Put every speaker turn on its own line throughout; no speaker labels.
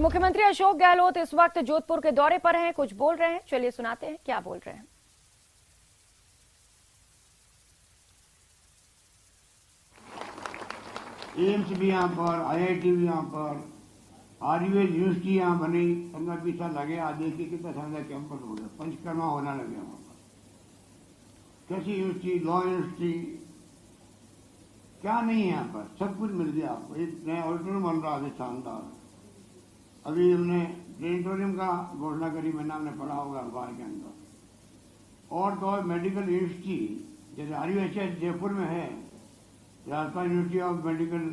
मुख्यमंत्री अशोक गहलोत इस वक्त जोधपुर के दौरे पर हैं, कुछ बोल रहे हैं, चलिए सुनाते हैं क्या बोल रहे हैं।
एम्स भी यहाँ पर, आईआईटी भी यहाँ पर, आयुर्वेद यूनिवर्सिटी यहाँ बनी, 15-20 साल लगे। आज देखिए कितना शानदार कैंपस हो गया, पंचकर्मा होना लगे वहाँ पर। कैसी यूनिवर्सिटी, लॉ यूनिवर्सिटी, क्या नहीं है यहाँ पर, सब कुछ मिल गया आपको। एक नया ऑडिटोरियम बन रहा है शानदार। अभी हमने प्लेनेटोरियम का घोषणा करी, मैंने आपने पढ़ा होगा अखबार के अंदर। और तो और मेडिकल यूनिवर्सिटी जैसे आरयूएचएस जयपुर में है, Rajasthan university of medical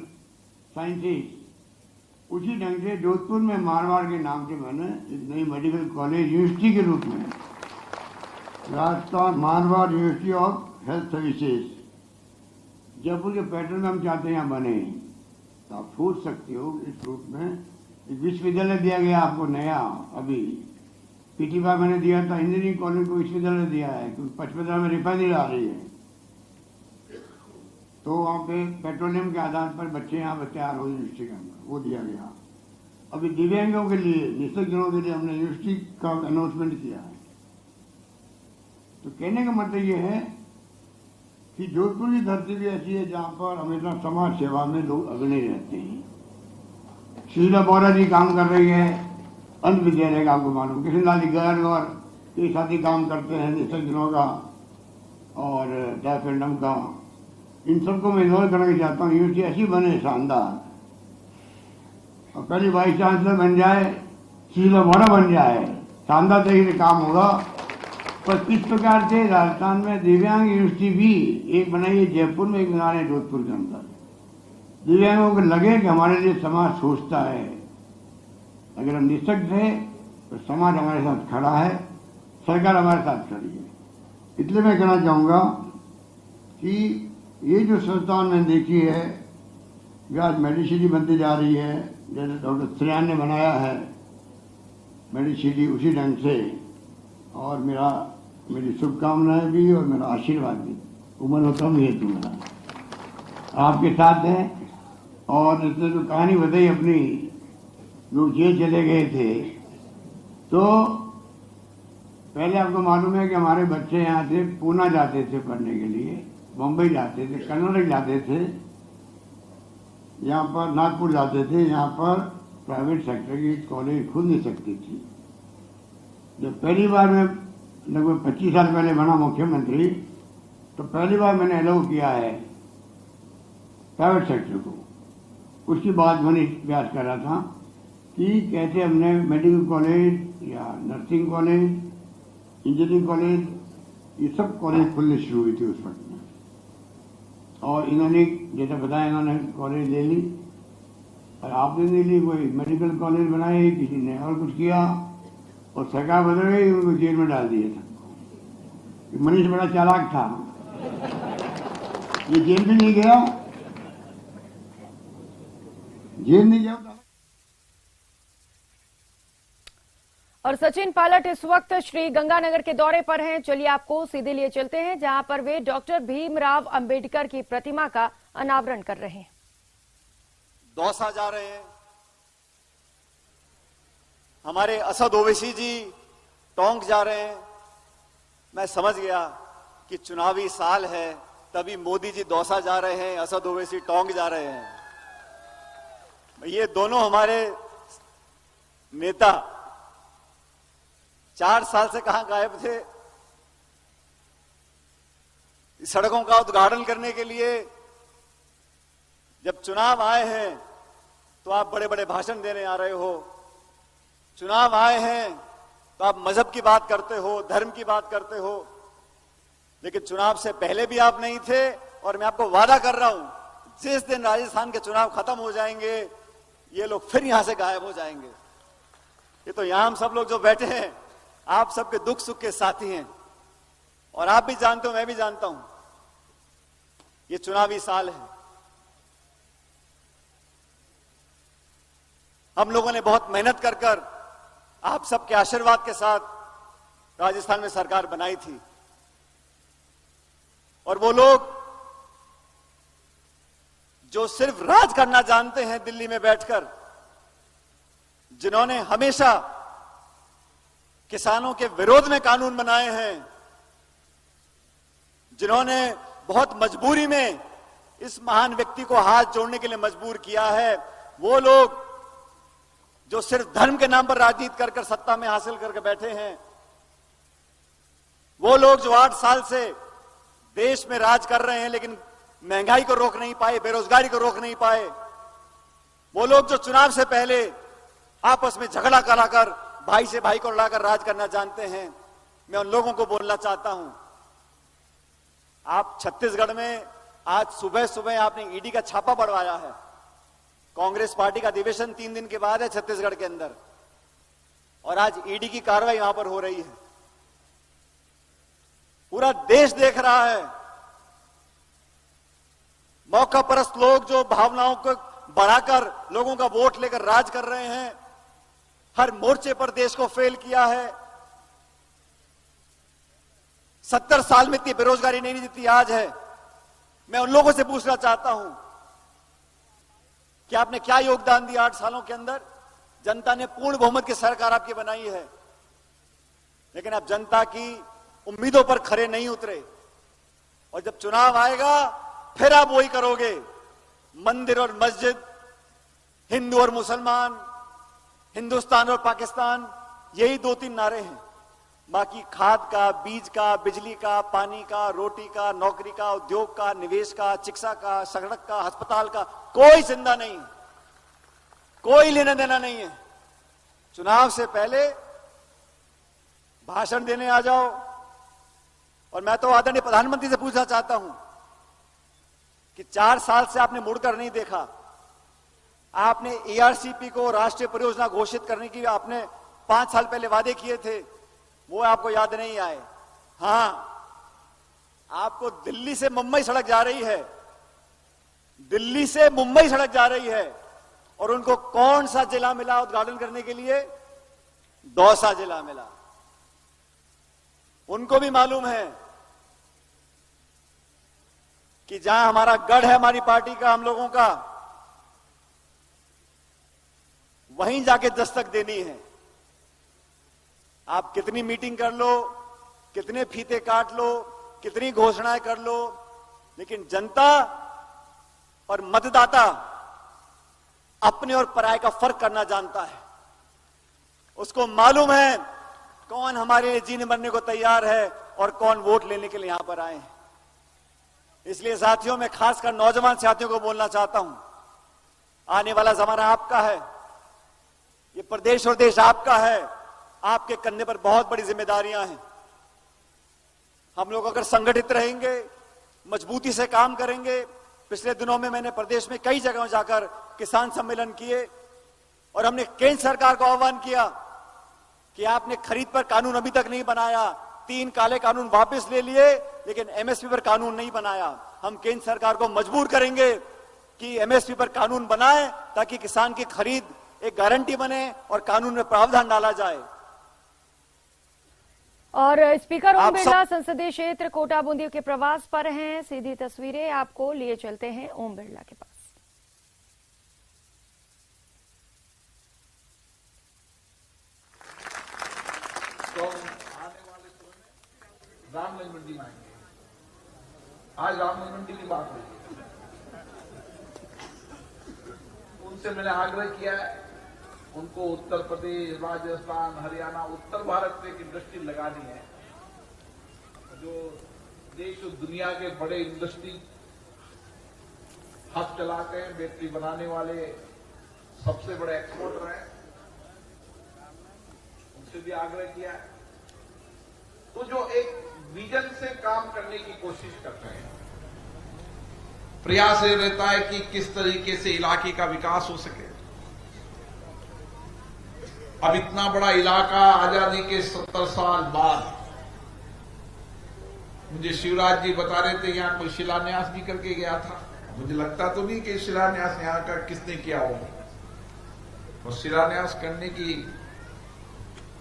sciences, उसी ढंग से जोधपुर में मारवाड़ के नाम से मैंने एक नई मेडिकल कॉलेज यूनिवर्सिटी के रूप में Rajasthan Marwar university of health services Jaipur के पैटर्न में हम चाहते हैं यहाँ बने। तो आप सोच सकते हो इस रूप में एक विश्वविद्यालय दिया गया आपको नया। अभी पीटीबा मैंने दिया था, इंजीनियरिंग कॉलेज को विश्वविद्यालय दिया है क्योंकि पचपदरा में रिफाइनरी आ रही है, तो वहाँ पे पेट्रोलियम के आधार पर बच्चे यहाँ तैयार हो यूनिवर्सिटी के अंदर, वो दिया गया। अभी दिव्यांगों के लिए, निःशक्तजनों के लिए हमने यूनिवर्सिटी का अनाउंसमेंट किया है। तो कहने का मतलब ये है कि जोधपुर की धरती भी ऐसी है जहाँ पर हमेशा समाज सेवा में लोग अग्रणी रहते हैं। शीला बोरा जी काम कर रही है अंध विद्यालय का, आपको मालूम, कृष्णलाल जी गर्ग और ये साथी काम करते हैं निःशक्तजनों का और डायफेंडम का। इन सबको मैं इन्वॉल्व करना चाहता हूँ, यूनिवर्सिटी ऐसी बने शानदार, और पहली वाइस चांसलर बन जाए, शीला बोरा बन जाए, शानदार तरीके से काम होगा। पर किस प्रकार से राजस्थान में दिव्यांग यूनिवर्सिटी भी एक बनाई है जयपुर में, एक बना रहे जोधपुर के अंदर। दिव्यांगों को लगे कि हमारे लिए समाज सोचता है, अगर हम निःशक्त है तो समाज हमारे साथ खड़ा है, सरकार हमारे साथ खड़ी है। इसलिए मैं कहना चाहूंगा कि ये जो संस्थान मैंने देखी है, आज मेडिसिटी बनती जा रही है, जैसे डॉक्टर श्रेयान ने बनाया है मेडिसिटी उसी ढंग से, और मेरी शुभकामनाएं भी और मेरा आशीर्वाद भी। उम्र कम है तो मेरा आपके साथ है। और इसने जो कहानी बताई अपनी, लोग जेल चले गए थे, तो पहले आपको मालूम है कि हमारे बच्चे यहाँ से पूना जाते थे पढ़ने के लिए, बम्बई जाते थे, कर्नाटक जाते थे, यहाँ पर नागपुर जाते थे। यहाँ पर प्राइवेट सेक्टर की कॉलेज खुल नहीं सकती थी। जब पहली बार मैं लगभग 25 साल पहले बना मुख्यमंत्री, तो पहली बार मैंने अलाउ किया है प्राइवेट सेक्टर को। उसकी बात मैंने प्रयास कर रहा था कि कैसे हमने मेडिकल कॉलेज या नर्सिंग कॉलेज, इंजीनियरिंग कॉलेज, ये सब कॉलेज खुलने शुरू हुई थी उस वक्त में। और इन्होंने जैसे बताया, इन्होंने कॉलेज ले ली, और आपने ले ली, कोई मेडिकल कॉलेज बनाए, किसी ने और कुछ किया, और सरकार बदल गई, उनको जेल में डाल दिया था। मनीष बड़ा चालाक था, ये जेल भी नहीं गया, जेल नहीं गया।
और सचिन पायलट इस वक्त श्री गंगानगर के दौरे पर हैं, चलिए आपको सीधे लिए चलते हैं जहां पर वे डॉक्टर भीमराव अंबेडकर की प्रतिमा का अनावरण कर रहे हैं।
दौसा जा रहे हैं हमारे असद ओवैसी जी, टोंक जा रहे हैं। मैं समझ गया कि चुनावी साल है, तभी मोदी जी दौसा जा रहे हैं, असद ओवैसी टोंक जा रहे हैं। ये दोनों हमारे नेता 4 साल से कहां गायब थे। सड़कों का उद्घाटन करने के लिए जब चुनाव आए हैं तो आप बड़े बड़े भाषण देने आ रहे हो, चुनाव आए हैं तो आप मजहब की बात करते हो, धर्म की बात करते हो, लेकिन चुनाव से पहले भी आप नहीं थे। और मैं आपको वादा कर रहा हूं, जिस दिन राजस्थान के चुनाव खत्म हो जाएंगे, ये लोग फिर यहां से गायब हो जाएंगे। ये तो यहां हम सब लोग जो बैठे हैं, आप सबके दुख सुख के साथी हैं, और आप भी जानते हो, मैं भी जानता हूं, ये चुनावी साल है। हम लोगों ने बहुत मेहनत कर आप सबके आशीर्वाद के साथ राजस्थान में सरकार बनाई थी, और वो लोग जो सिर्फ राज करना जानते हैं दिल्ली में बैठकर, जिन्होंने हमेशा किसानों के विरोध में कानून बनाए हैं, जिन्होंने बहुत मजबूरी में इस महान व्यक्ति को हाथ जोड़ने के लिए मजबूर किया है, वो लोग जो सिर्फ धर्म के नाम पर राजनीति कर कर सत्ता में हासिल करके बैठे हैं, वो लोग जो 8 साल से देश में राज कर रहे हैं लेकिन महंगाई को रोक नहीं पाए, बेरोजगारी को रोक नहीं पाए, वो लोग जो चुनाव से पहले आपस में झगड़ा कराकर भाई से भाई को लड़ाकर राज करना जानते हैं, मैं उन लोगों को बोलना चाहता हूं। आप छत्तीसगढ़ में आज सुबह सुबह आपने ईडी का छापा बढ़वाया है। कांग्रेस पार्टी का अधिवेशन 3 दिन के बाद है छत्तीसगढ़ के अंदर, और आज ईडी की कार्रवाई यहां पर हो रही है। पूरा देश देख रहा है, मौका परस्त लोग जो भावनाओं को बढ़ाकर लोगों का वोट लेकर राज कर रहे हैं, हर मोर्चे पर देश को फेल किया है। 70 साल में इतनी बेरोजगारी नहीं जितनी आज है। मैं उन लोगों से पूछना चाहता हूं कि आपने क्या योगदान दिया 8 सालों के अंदर। जनता ने पूर्ण बहुमत की सरकार आपकी बनाई है, लेकिन आप जनता की उम्मीदों पर खरे नहीं उतरे, और जब चुनाव आएगा फिर आप वही करोगे। मंदिर और मस्जिद, हिंदू और मुसलमान, हिंदुस्तान और पाकिस्तान, यही 2-3 नारे हैं। बाकी खाद का, बीज का, बिजली का, पानी का, रोटी का, नौकरी का, उद्योग का, निवेश का, चिकित्सा का, सड़क का, अस्पताल का कोई चिंता नहीं, कोई लेना देना नहीं है। चुनाव से पहले भाषण देने आ जाओ। और मैं तो आदरणीय प्रधानमंत्री से पूछना चाहता हूं कि 4 साल से आपने मुड़कर नहीं देखा। आपने एआरसीपी को राष्ट्रीय परियोजना घोषित करने की आपने 5 साल पहले वादे किए थे, वो आपको याद नहीं आए। हां, आपको दिल्ली से मुंबई सड़क जा रही है, दिल्ली से मुंबई सड़क जा रही है, और उनको कौन सा जिला मिला उद्घाटन करने के लिए? दौसा जिला मिला। उनको भी मालूम है कि जहां हमारा गढ़ है हमारी पार्टी का, हम लोगों का, वहीं जाके दस्तक देनी है। आप कितनी मीटिंग कर लो, कितने फीते काट लो, कितनी घोषणाएं कर लो, लेकिन जनता और मतदाता अपने और पराये का फर्क करना जानता है। उसको मालूम है कौन हमारे लिए जीने मरने को तैयार है और कौन वोट लेने के लिए यहां पर आए हैं। इसलिए साथियों, मैं खासकर नौजवान साथियों को बोलना चाहता हूं, आने वाला जमाना आपका है, ये प्रदेश और देश आपका है, आपके कंधे पर बहुत बड़ी जिम्मेदारियां हैं। हम लोग अगर संगठित रहेंगे, मजबूती से काम करेंगे। पिछले दिनों में मैंने प्रदेश में कई जगहों जाकर किसान सम्मेलन किए, और हमने केंद्र सरकार को आह्वान किया कि आपने खरीद पर कानून अभी तक नहीं बनाया, 3 काले कानून वापस ले लिए, लेकिन एमएसपी पर कानून नहीं बनाया। हम केंद्र सरकार को मजबूर करेंगे कि एमएसपी पर कानून बनाए, ताकि किसान की खरीद एक गारंटी बने और कानून में प्रावधान डाला जाए।
और स्पीकर ओम बिरला संसदीय क्षेत्र कोटा बूंदी के प्रवास पर हैं। सीधी तस्वीरें आपको लिए चलते हैं ओम बिरला के पास।
तो आने वाले समय में रामगंज मंडी में आएंगे। आज रामगंज मंडी की बात हुई, उनसे मैंने आग्रह किया है, उनको उत्तर प्रदेश, राजस्थान, हरियाणा, उत्तर भारत से एक इंडस्ट्री लगानी है। जो देश और दुनिया के बड़े इंडस्ट्री हब चलाते हैं, बैटरी बनाने वाले सबसे बड़े एक्सपोर्टर हैं, उनसे भी आग्रह किया है। तो जो एक विजन से काम करने की कोशिश करते हैं, प्रयास ये रहता है कि किस तरीके से इलाके का विकास हो सके। अब इतना बड़ा इलाका आजादी के 70 साल बाद, मुझे शिवराज जी बता रहे थे यहां कोई शिलान्यास भी करके गया था। मुझे लगता तो नहीं कि शिलान्यास यहां का किसने किया होगा, और शिलान्यास करने की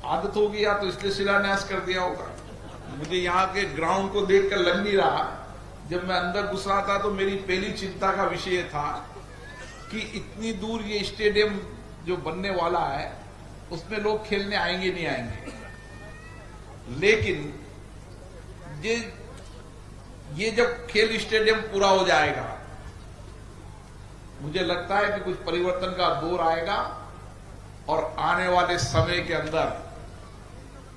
आदत हो गया तो इसलिए शिलान्यास कर दिया होगा। मुझे यहां के ग्राउंड को देखकर लग नहीं रहा। जब मैं अंदर घुस रहा था तो मेरी पहली चिंता का विषय था कि इतनी दूर ये स्टेडियम जो बनने वाला है, उसमें लोग खेलने आएंगे नहीं आएंगे, लेकिन ये जब खेल स्टेडियम पूरा हो जाएगा, मुझे लगता है कि कुछ परिवर्तन का दौर आएगा और आने वाले समय के अंदर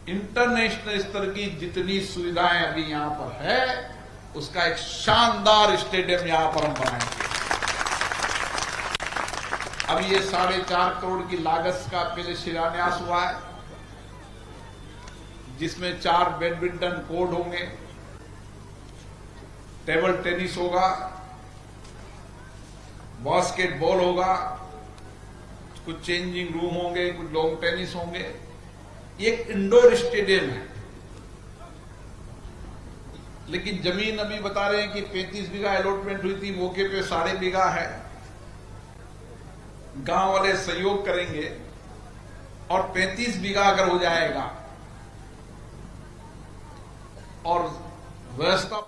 इंटरनेशनल स्तर की जितनी सुविधाएं अभी यहां पर है, उसका एक शानदार स्टेडियम यहां पर हम बनाएंगे। अब ये 4.5 करोड़ की लागत का पहले शिलान्यास हुआ है, जिसमें 4 बैडमिंटन कोर्ट होंगे, टेबल टेनिस होगा, बास्केटबॉल होगा, कुछ चेंजिंग रूम होंगे, कुछ लॉन टेनिस होंगे। एक इंडोर स्टेडियम है, लेकिन जमीन अभी बता रहे हैं कि 35 बीघा अलॉटमेंट हुई थी, मौके पे 1.5 बीघा है। गांव वाले सहयोग करेंगे और 35 बीघा अगर हो जाएगा और व्यवस्था।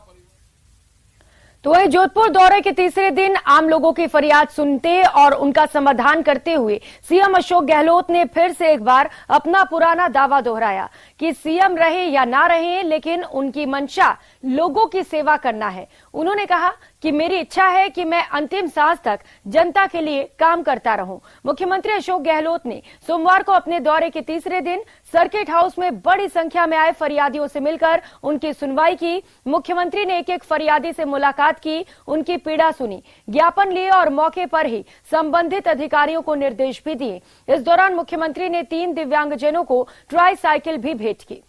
तो वहीं जोधपुर दौरे के तीसरे दिन आम लोगों की फरियाद सुनते और उनका समाधान करते हुए सीएम अशोक गहलोत ने फिर से एक बार अपना पुराना दावा दोहराया कि सीएम रहे या ना रहे, लेकिन उनकी मंशा लोगों की सेवा करना है। उन्होंने कहा कि मेरी इच्छा है कि मैं अंतिम सांस तक जनता के लिए काम करता रहूं। मुख्यमंत्री अशोक गहलोत ने सोमवार को अपने दौरे के तीसरे दिन सर्किट हाउस में बड़ी संख्या में आए फरियादियों से मिलकर उनकी सुनवाई की। मुख्यमंत्री ने एक एक फरियादी से मुलाकात की, उनकी पीड़ा सुनी, ज्ञापन लिए और मौके पर ही संबंधित अधिकारियों को निर्देश भी दिए। इस दौरान मुख्यमंत्री ने 3 दिव्यांगजनों को ट्राई साइकिल भी भेंट की।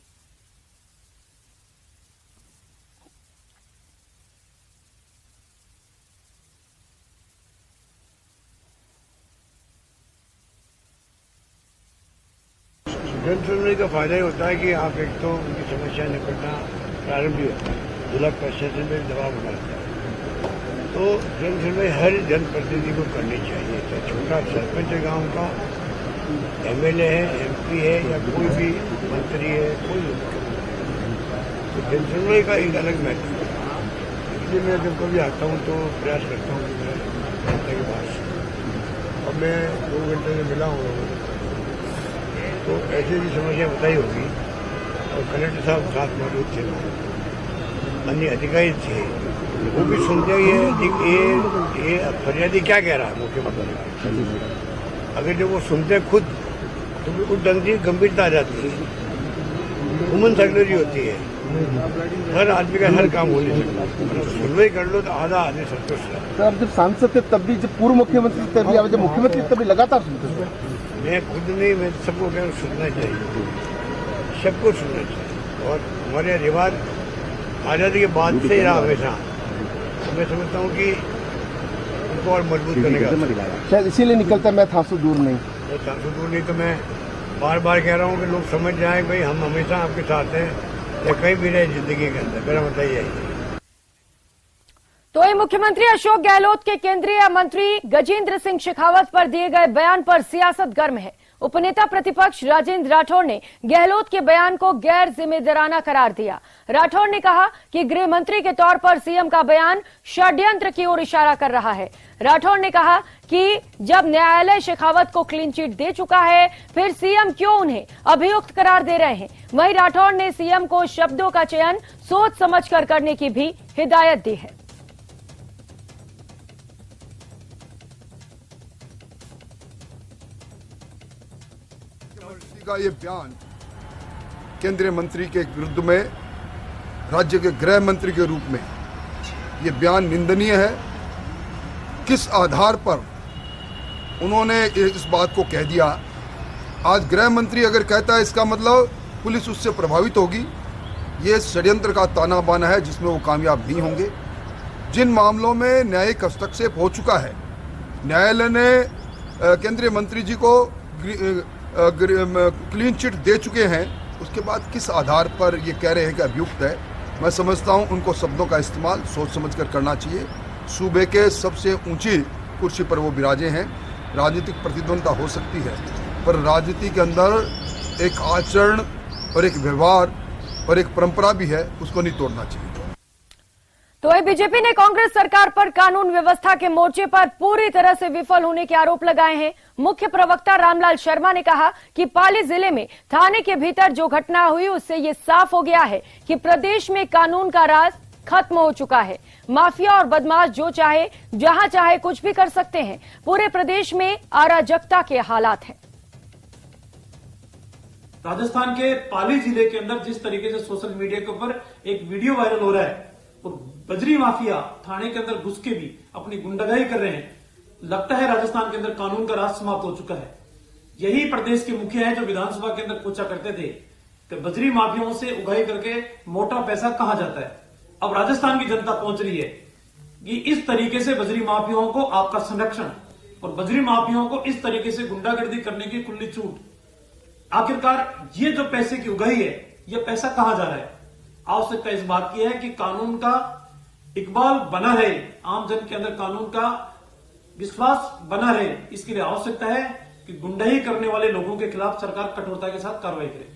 जन सुनवाई का फायदा ही होता है कि आप एक तो उनकी समस्या निपटना प्रारंभ भी होता है, जिला प्रशासन में दबाव बना रहता है। तो जन सुनवाई हर जनप्रतिनिधि को करनी चाहिए, चाहे छोटा सरपंच है गांव का, एमएलए है, एमपी है या कोई भी मंत्री है, कोई तो जन सुनवाई का एक अलग महत्व है। इसलिए मैं जब कभी आता हूँ तो प्रयास करता हूँ कि मैं जनता के पास, अब मैं 2 घंटे में मिला हूँ लोगों को, तो ऐसी भी समस्या बताई होगी और कलेक्टर साहब साथ मौजूद थे, अन्य अधिकारी थे, वो भी सुनते ही ये फरियादी क्या कह रहा है मुख्यमंत्री। अगर जब वो सुनते खुद तो उस ढंग की गंभीरता आ जाती है, ह्यूमन साइकोलॉजी होती है, हर आदमी का हर काम होने से सुनवाई कर लो तो आधा आदमी संतुष्ट है।
सर, आप जब सांसद थे तब भी, जब पूर्व मुख्यमंत्री तब भी, जब मुख्यमंत्री तब भी लगातार सुनते थे।
मैं खुद नहीं, मैं सबको क्या सुनना चाहिए, सबको सुनना चाहिए। और हमारे रिवाज आज़ादी के बाद से रहा हमेशा। मैं समझता हूँ कि उनको और मजबूत करने का
शायद इसीलिए निकलता मैं था से दूर नहीं,
दूर नहीं। तो मैं बार बार कह रहा हूँ कि लोग समझ जाएं भाई हम हमेशा आपके साथ हैं, या कहीं भी रहे जिंदगी के अंदर। मेरा मतलब यही है।
तो ये मुख्यमंत्री अशोक गहलोत के केंद्रीय मंत्री गजेंद्र सिंह शेखावत पर दिए गए बयान पर सियासत गर्म है। उपनेता प्रतिपक्ष राजेंद्र राठौड़ ने गहलोत के बयान को गैर जिम्मेदाराना करार दिया। राठौड़ ने कहा कि गृह मंत्री के तौर पर सीएम का बयान षड्यंत्र की ओर इशारा कर रहा है। राठौड़ ने कहा कि जब न्यायालय शेखावत को क्लीन चिट दे चुका है, फिर सीएम क्यों उन्हें अभियुक्त करार दे रहे हैं। वहीं राठौड़ ने सीएम को शब्दों का चयन सोच समझकर करने की भी हिदायत दी है।
का ये बयान केंद्रीय मंत्री के विरुद्ध में राज्य के गृह मंत्री के रूप में ये बयान निंदनीय है। किस आधार पर उन्होंने इस बात को कह दिया। आज गृह मंत्री अगर कहता है इसका मतलब पुलिस उससे प्रभावित होगी। ये षड्यंत्र का ताना बाना है जिसमें वो कामयाब नहीं होंगे। जिन मामलों में न्यायिक हस्तक्षेप हो चुका है, न्यायालय ने केंद्रीय मंत्री जी को क्लीन चिट दे चुके हैं, उसके बाद किस आधार पर ये कह रहे हैं कि अभियुक्त है। मैं समझता हूं उनको शब्दों का इस्तेमाल सोच समझकर करना चाहिए। सूबे के सबसे ऊंची कुर्सी पर वो विराजे हैं। राजनीतिक प्रतिद्वंदता हो सकती है, पर राजनीति के अंदर एक आचरण और एक व्यवहार और एक परंपरा भी है, उसको नहीं तोड़ना चाहिए।
तो वही बीजेपी ने कांग्रेस सरकार पर कानून व्यवस्था के मोर्चे पर पूरी तरह से विफल होने के आरोप लगाए हैं। मुख्य प्रवक्ता रामलाल शर्मा ने कहा कि पाली जिले में थाने के भीतर जो घटना हुई उससे ये साफ हो गया है कि प्रदेश में कानून का राज खत्म हो चुका है। माफिया और बदमाश जो चाहे जहां चाहे कुछ भी कर सकते हैं। पूरे प्रदेश में अराजकता के हालात हैं।
राजस्थान के पाली जिले के अंदर जिस तरीके से सोशल मीडिया के ऊपर एक वीडियो वायरल हो रहा है और बजरी माफिया थाने के अंदर घुस के भी अपनी गुंडागर्दी कर रहे हैं, लगता है राजस्थान के अंदर कानून का राज समाप्त हो चुका है। यही प्रदेश के मुखिया है जो विधानसभा के अंदर पूछा करते थे कि बजरी माफियाओं से उगाई करके मोटा पैसा कहां जाता है। अब राजस्थान की जनता पहुंच रही है कि इस तरीके से बजरी माफियाओं को आपका संरक्षण और बजरी माफियाओं को इस तरीके से गुंडागर्दी करने की खुली छूट, आखिरकार ये जो पैसे की उगाही है ये पैसा कहां जा रहा है। आवश्यकता इस बात की है कि कानून का इकबाल बना रहे, आम जन के अंदर कानून का विश्वास बना रहे। इसके लिए आवश्यकता है कि गुंडाई करने वाले लोगों के खिलाफ सरकार कठोरता के साथ कार्रवाई करे।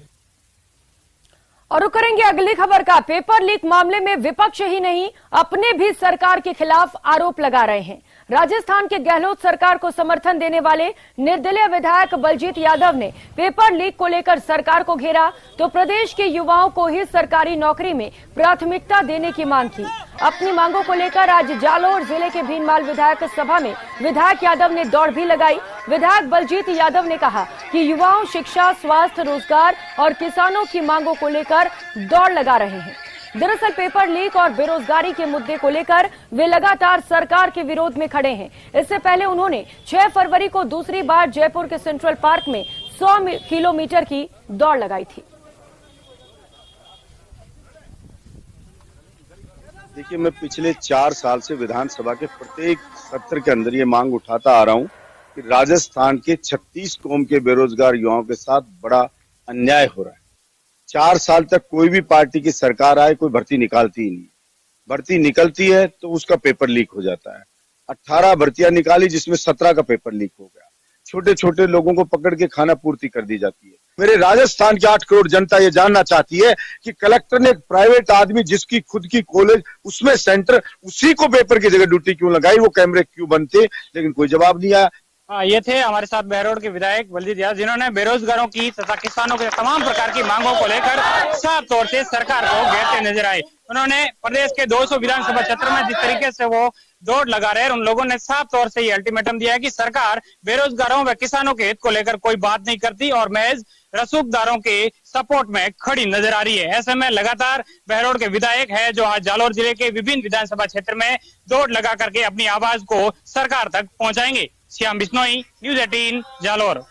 और करेंगे अगली खबर का। पेपर लीक मामले में विपक्ष ही नहीं अपने भी सरकार के खिलाफ आरोप लगा रहे हैं। राजस्थान के गहलोत सरकार को समर्थन देने वाले निर्दलीय विधायक बलजीत यादव ने पेपर लीक को लेकर सरकार को घेरा तो प्रदेश के युवाओं को ही सरकारी नौकरी में प्राथमिकता देने की मांग की। अपनी मांगों को लेकर आज जालोर जिले के भीनमाल विधायक सभा में विधायक यादव ने दौड़ भी लगाई। विधायक बलजीत यादव ने कहा कि युवाओं शिक्षा, स्वास्थ्य, रोजगार और किसानों की मांगों को लेकर दौड़ लगा रहे हैं। दरअसल पेपर लीक और बेरोजगारी के मुद्दे को लेकर वे लगातार सरकार के विरोध में खड़े हैं। इससे पहले उन्होंने 6 फरवरी को दूसरी बार जयपुर के सेंट्रल पार्क में 100 किलोमीटर की दौड़ लगाई थी।
देखिए, मैं पिछले 4 साल से विधानसभा के प्रत्येक सत्र के अंदर ये मांग उठाता आ रहा हूं कि राजस्थान के 36 कौम के बेरोजगार युवाओं के साथ बड़ा अन्याय हो रहा है। 4 साल तक कोई भी पार्टी की सरकार आए, कोई भर्ती निकालती ही नहीं। भर्ती निकलती है तो उसका पेपर लीक हो जाता है। 18 भर्तियां निकाली जिसमें 17 का पेपर लीक हो गया। छोटे छोटे लोगों को पकड़ के खाना पूर्ति कर दी जाती है। मेरे राजस्थान की 8 करोड़ जनता ये जानना चाहती है कि कलेक्टर ने एक प्राइवेट आदमी जिसकी खुद की कॉलेज उसमें सेंटर, उसी को पेपर की जगह ड्यूटी क्यों लगाई, वो कैमरे क्यों बनते, लेकिन कोई जवाब नहीं आया।
ये थे हमारे साथ बहरोड के विधायक बलजीत यादव, जिन्होंने बेरोजगारों की तथा किसानों के तमाम प्रकार की मांगों को लेकर साफ तौर से सरकार को घेरते नजर आए। उन्होंने प्रदेश के 200 विधानसभा क्षेत्र में जिस तरीके से वो दौड़ लगा रहे हैं, उन लोगों ने साफ तौर से ये अल्टीमेटम दिया है कि सरकार बेरोजगारों व किसानों के हित को लेकर कोई बात नहीं करती और महज रसूखदारों के सपोर्ट में खड़ी नजर आ रही है। ऐसे में लगातार बहरोड के विधायक है जो आज जालोर जिले के विभिन्न विधानसभा क्षेत्र में दौड़ लगा करके अपनी आवाज को सरकार तक पहुंचाएंगे। श्याम बिश्नोई, न्यूज़ 18 जालोर।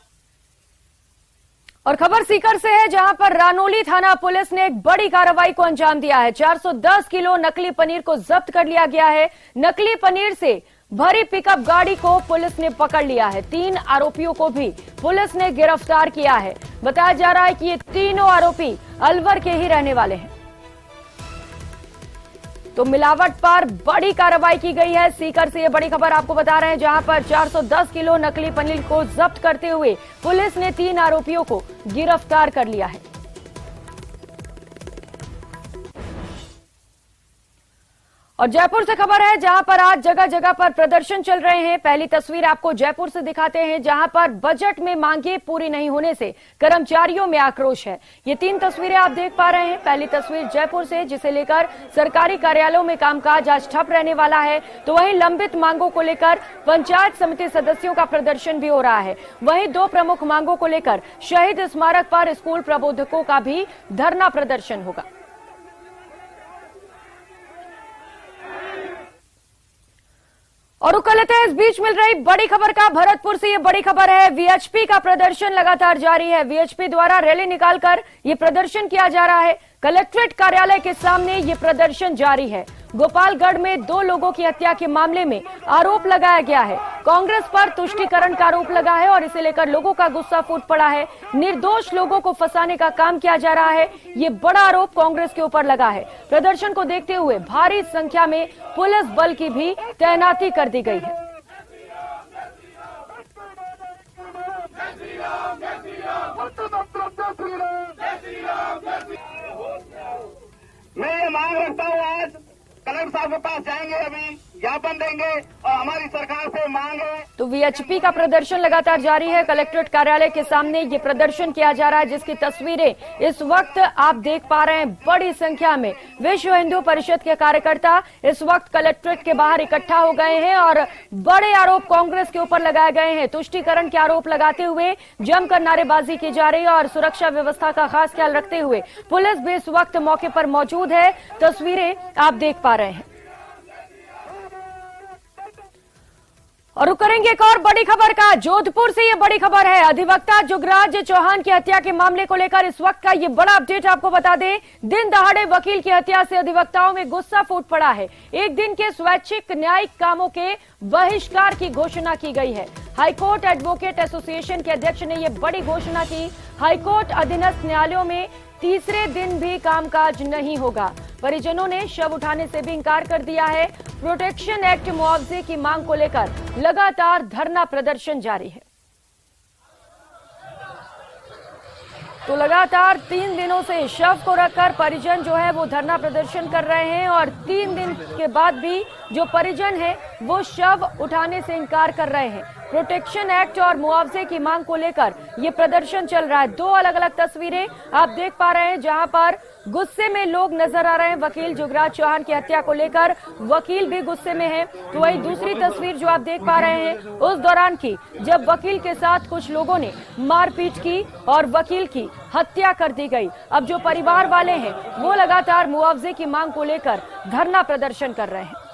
और खबर सीकर से है, जहां पर रानोली थाना पुलिस ने एक बड़ी कार्रवाई को अंजाम दिया है। 410 किलो नकली पनीर को जब्त कर लिया गया है। नकली पनीर से भरी पिकअप गाड़ी को पुलिस ने पकड़ लिया है। 3 आरोपियों को भी पुलिस ने गिरफ्तार किया है। बताया जा रहा है कि ये तीनों आरोपी अलवर के ही रहने वाले हैं। तो मिलावट पर बड़ी कार्रवाई की गई है। सीकर से ये बड़ी खबर आपको बता रहे हैं, जहां पर 410 किलो नकली पनीर को जब्त करते हुए पुलिस ने 3 आरोपियों को गिरफ्तार कर लिया है। और जयपुर से खबर है, जहां पर आज जगह जगह पर प्रदर्शन चल रहे हैं। पहली तस्वीर आपको जयपुर से दिखाते हैं, जहां पर बजट में मांगे पूरी नहीं होने से कर्मचारियों में आक्रोश है। ये 3 तस्वीरें आप देख पा रहे हैं। पहली तस्वीर जयपुर से, जिसे लेकर सरकारी कार्यालयों में कामकाज आज ठप रहने वाला है। तो वहीं लंबित मांगों को लेकर पंचायत समिति सदस्यों का प्रदर्शन भी हो रहा है। वहीं 2 प्रमुख मांगों को लेकर शहीद स्मारक पर स्कूल प्रबोधकों का भी धरना प्रदर्शन होगा। और रुक लेते हैं इस बीच मिल रही बड़ी खबर का। भरतपुर से ये बड़ी खबर है, वीएचपी का प्रदर्शन लगातार जारी है। वीएचपी द्वारा रैली निकालकर ये प्रदर्शन किया जा रहा है। कलेक्ट्रेट कार्यालय के सामने ये प्रदर्शन जारी है। गोपालगढ़ में 2 लोगों की हत्या के मामले में आरोप लगाया गया है। कांग्रेस पर तुष्टीकरण का आरोप लगा है और इसे लेकर लोगों का गुस्सा फूट पड़ा है। निर्दोष लोगों को फंसाने का काम किया जा रहा है, ये बड़ा आरोप कांग्रेस के ऊपर लगा है। प्रदर्शन को देखते हुए भारी संख्या में पुलिस बल की भी तैनाती कर दी गई है।
मैं ये मांग रखता हूँ आज कलेक्टर साहब के पास जाएंगे, अभी ज्ञापन देंगे और हमारी सरकार से मांग है।
तो वीएचपी का प्रदर्शन लगातार जारी है। कलेक्ट्रेट कार्यालय के सामने ये प्रदर्शन किया जा रहा है, जिसकी तस्वीरें इस वक्त आप देख पा रहे हैं। बड़ी संख्या में विश्व हिंदू परिषद के कार्यकर्ता इस वक्त कलेक्ट्रेट के बाहर इकट्ठा हो गए हैं और बड़े आरोप कांग्रेस के ऊपर लगाए गए हैं। तुष्टीकरण के आरोप लगाते हुए जमकर नारेबाजी की जा रही है और सुरक्षा व्यवस्था का खास ख्याल रखते हुए पुलिस भी इस वक्त मौके पर मौजूद है। तस्वीरें आप देख पा रहे हैं। और रुक करेंगे एक और बड़ी खबर का। जोधपुर से ये बड़ी खबर है। अधिवक्ता जुगराज चौहान की हत्या के मामले को लेकर इस वक्त का ये बड़ा अपडेट आपको बता दें। दिन दहाड़े वकील की हत्या से अधिवक्ताओं में गुस्सा फूट पड़ा है। एक दिन के स्वैच्छिक न्यायिक कामों के बहिष्कार की घोषणा की गई है। हाईकोर्ट एडवोकेट एसोसिएशन के अध्यक्ष ने यह बड़ी घोषणा की। हाईकोर्ट अधीनस्थ न्यायालयों में तीसरे दिन भी कामकाज नहीं होगा। परिजनों ने शव उठाने से भी इंकार कर दिया है। प्रोटेक्शन एक्ट मुआवजे की मांग को लेकर लगातार धरना प्रदर्शन जारी है। तो लगातार 3 दिनों से शव को रखकर परिजन जो है वो धरना प्रदर्शन कर रहे हैं और 3 दिन के बाद भी जो परिजन है वो शव उठाने से इंकार कर रहे हैं। प्रोटेक्शन एक्ट और मुआवजे की मांग को लेकर ये प्रदर्शन चल रहा है। 2 अलग अलग तस्वीरें आप देख पा रहे हैं, जहां पर गुस्से में लोग नजर आ रहे हैं। वकील जुगराज चौहान की हत्या को लेकर वकील भी गुस्से में है। तो वही दूसरी तस्वीर जो आप देख पा रहे हैं उस दौरान की, जब वकील के साथ कुछ लोगों ने मारपीट की और वकील की हत्या कर दी गई। अब जो परिवार वाले हैं वो लगातार मुआवजे की मांग को लेकर धरना प्रदर्शन कर रहे हैं।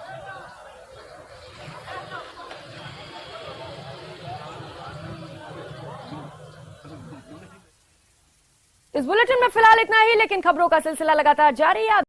इस बुलेटिन में फिलहाल इतना ही, लेकिन खबरों का सिलसिला लगातार जारी है।